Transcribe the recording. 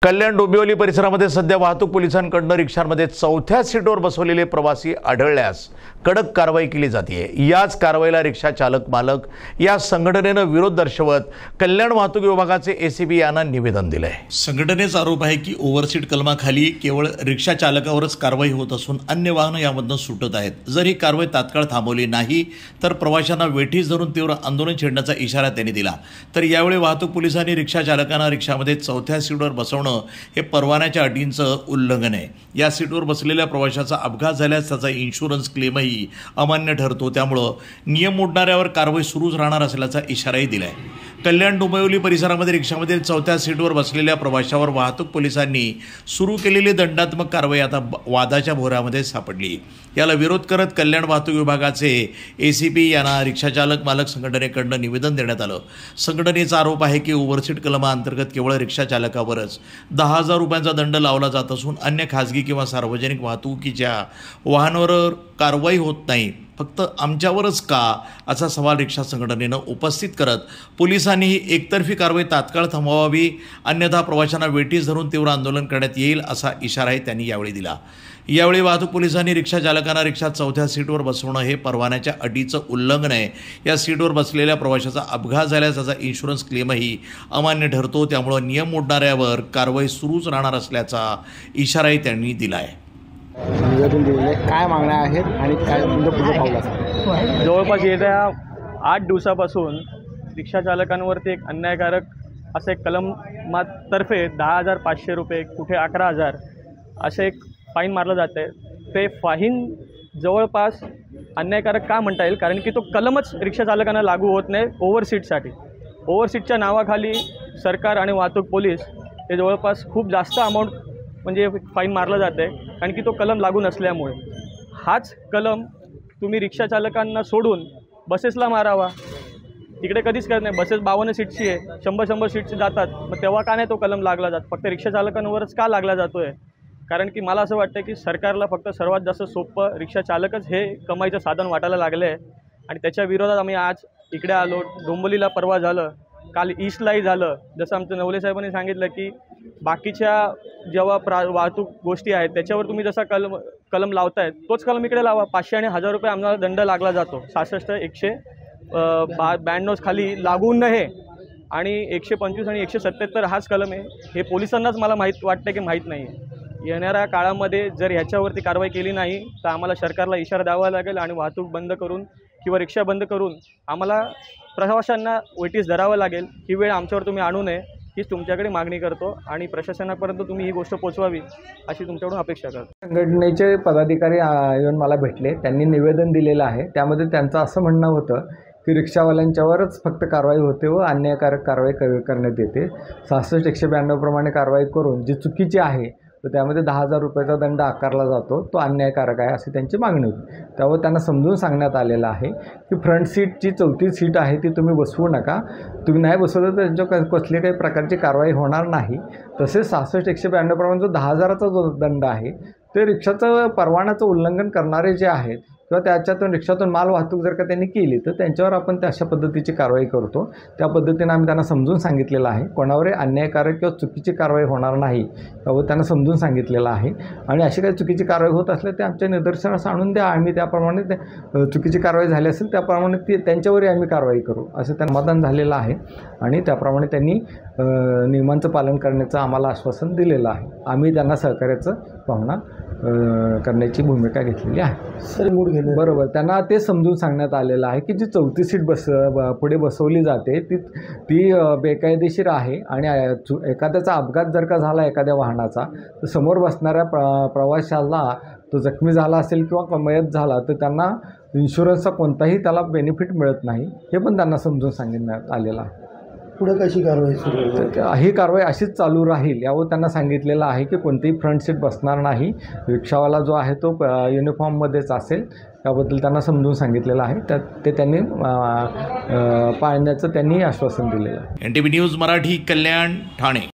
कल्याण डोंबिवली परिसरामध्ये सध्या वाहतूक पोलिसांकडून रिक्षांमध्ये चौथ्या सीटवर बसवलेले प्रवासी आढळल्यास कडक कारवाई केली जाते। याच कारवाईला रिक्षा चालक मालक या संघटनेने विरोध दर्शवत कल्याण वाहतूक विभागाचे एसीबी यांना निवेदन दिले। संघटनेचा आरोप आहे की ओव्हरसीट कलमाखाली केवळ रिक्षा चालकावरच कारवाई होत असून अन्य वाहने यामधून सुटत आहेत। जर ही कारवाई तात्काळ थांबवली नाही तर प्रवाशांना वेठीस धरून तीव्र आंदोलन छेडण्याचा इशारा त्यांनी दिला। तर यावेळी वाहतूक पोलिसांनी रिक्षा चालकांना रिक्षामध्ये चौथ्या सीटवर बसवणं हे परवान्याच्या अटींचं उल्लंघन आहे। या सीटवर बसलेल्या प्रवाशाचा अपघात झाल्यास त्याचा इन्शुरन्स क्लेमही अमान्य ठरतो, त्यामुळे नियम मोडणाऱ्यावर कारवाई सुरूच राहणार असल्याचा इशाराही दिलाय। कल्याण डोंबिवली परिसरामध्ये रिक्षामधील चौथ्या सीटवर बसलेल्या प्रवाशावर वाहतूक पोलिसांनी सुरू केलेली दंडात्मक कारवाई आता वादाच्या भोवऱ्यामध्ये सापडली। याला विरोध करत कल्याण वाहतूक विभागाचे एसीपी यांना रिक्षाचालक मालक संघटनेकडून निवेदन देण्यात आलं। संघटनेचा आरोप आहे की ओव्हरसीट कलमाअंतर्गत केवळ रिक्षा चालकावरच 10,000 रुपयांचा दंड लावला जात असून अन्य खासगी किंवा सार्वजनिक वाहतुकीच्या वाहनांवर कारवाई होत नाही, फक्त आमच्यावरच का, असा सवाल रिक्षा संघटनेनं उपस्थित करत पोलिसांनी ही एकतर्फी कारवाई तात्काळ थांबवावी, अन्यथा प्रवाशांना वेठीस धरून तीव्र आंदोलन करण्यात येईल असा इशाराही त्यांनी यावेळी दिला। यावेळी वाहतूक पोलिसांनी रिक्षा चालकांना रिक्षा चौथ्या सीटवर बसवणं हे परवान्याच्या अटीचं उल्लंघन आहे। या सीटवर बसलेल्या प्रवाशाचा अपघात झाल्यास त्याचा इन्शुरन्स क्लेमही अमान्य ठरतो, त्यामुळे नियम मोडणाऱ्यावर कारवाई सुरूच राहणार असल्याचा इशाराही त्यांनी दिला आहे। निवेदन दिलेले काय मागण्या आहेत आणि काय पुढे पाऊल असेल? जवळपास येत्या 8 दिवसापासून रिक्षा चालकांवरती एक अन्यायकारक असे कलमातर्फे 10,500 रुपये, कुठे 11,000 असे एक फाईन मारलं जातं आहे। ते फाईन जवळपास अन्यायकारक का म्हणता येईल, कारण की तो कलमच रिक्षा चालकांना लागू होत नाही ओव्हरसीटसाठी। ओव्हरसीटच्या नावाखाली सरकार आणि वाहतूक पोलीस हे जवळपास खूप जास्त अमाऊंट म्हणजे फाईन मारलं जातं आहे, कारण की तो कलम लागू नसल्यामुळे। हाच कलम तुम्ही रिक्षा चालकांना सोडून बसेसला मारावा, तिकडे कधीच करत नाही। बसेस 52 सीटची आहे, 100 सीटची जातात, मग तेव्हा का नाही तो कलम लागला जात, फक्त रिक्षा चालकांवरच का लागला जातो आहे? कारण की मला असं वाटतं की सरकारला फक्त सर्वात जास्त सोपं रिक्षा चालकच हे कमाईचं साधन वाटायला लागलं आहे, आणि त्याच्या विरोधात आम्ही आज इकडे आलो। डोंबिवलीला परवा झालं, काल ईस्टलाही झालं। जसं आमचं नवले साहेबांनी सांगितलं की बाकीच्या जेव्हा वाहतूक गोष्टी आहेत त्याच्यावर तुम्ही जसा कलम लावतायत तोच कलम इकडे लावा। 500 आणि 1000 रुपये आम्हाला दंड लागला जातो। 66, 192 खाली लागू नये आणि 125 आणि 177 हाच कलम आहे। हे पोलिसांनाच मला वाटतं की माहीत नाही आहे। येणाऱ्या काळामध्ये जर ह्याच्यावरती कारवाई केली नाही तर आम्हाला सरकारला इशारा द्यावा लागेल आणि वाहतूक बंद करून किंवा रिक्षा बंद करून आम्हाला प्रवाशांना वेठीस धरावं लागेल। ही वेळ आमच्यावर तुम्ही आणू नये हीच तुमच्याकडे मागणी करतो आणि प्रशासनापर्यंत तुम्ही ही गोष्ट पोचवावी अशी तुमच्याकडून अपेक्षा करतो। संघटनेचे पदाधिकारी येऊन मला भेटले, त्यांनी निवेदन दिलेलं आहे। त्यामध्ये त्यांचं असं म्हणणं होतं की रिक्षावाल्यांच्यावरच फक्त कारवाई होते व अन्यायकारक कारवाई करण्यात येते। 66, 192 प्रमाणे कारवाई करून जी चुकीची आहे तर त्यामध्ये 10,000 रुपयाचा दंड आकारला जातो, तो अन्यायकारक आहे अशी त्यांची मागणी होती। त्यावर त्यांना समजून सांगण्यात आलेलं आहे की फ्रंट सीटची चौथी सीट आहे ती तुम्ही बसवू नका, तुम्ही नाही बसवलं तर त्यांच्यावर कसली काही प्रकारची कारवाई होणार नाही। तसेच 66, 192 प्रमाणे जो 10,000चा जो दंड आहे ते रिक्षाचं परवान्याचं उल्लंघन करणारे जे आहेत किंवा त्याच्यातून रिक्षातून माल वाहतूक जर का त्यांनी केली तर त्यांच्यावर आपण अशा पद्धतीची कारवाई करतो। त्या पद्धतीने आम्ही त्यांना समजून सांगितलेलं आहे, कोणावरही अन्यायकारक किंवा चुकीची कारवाई होणार नाही यावर त्यांना समजून सांगितलेलं आहे। आणि अशी काही चुकीची कारवाई होत असल्या ते आमच्या निदर्शनास आणून द्या, आम्ही त्याप्रमाणे चुकीची कारवाई झाली असेल त्याप्रमाणे त्यांच्यावरही आम्ही कारवाई करू असं त्यांना समाधान झालेलं आहे आणि त्याप्रमाणे त्यांनी नियमांचं पालन करण्याचं आम्हाला आश्वासन दिलेलं आहे। आम्ही त्यांना सहकार्याचं भावना करण्याची भूमिका घेतलेली आहे। सर बरोबर, त्यांना ते समजून सांगण्यात आलेलं आहे की जी चौथी सीट पुढे बसवली जाते ती बेकायदेशीर आहे आणि एखाद्याचा अपघात जर का झाला एखाद्या वाहनाचा तर समोर बसणाऱ्या प्रवाशाला तो जखमी झाला असेल किंवा मयत झाला तर त्यांना इन्शुरन्सचा कोणताही त्याला बेनिफिट मिळत नाही, हे पण त्यांना समजून सांगण्यात आलेलं आहे। पुढे कशी कारवाई सुरू आहे? ही कारवाई अशीच चालू राहील यावर त्यांना सांगितलेलं आहे की कोणतीही फ्रंट सीट बसणार नाही, रिक्षावाला जो आहे तो युनिफॉर्ममध्येच असेल, याबद्दल त्यांना समजून सांगितलेलं आहे। ते त्यांनी पाळण्याचं त्यांनी आश्वासन दिलेलं आहे। NTV न्यूज मराठी, कल्याण, ठाणे।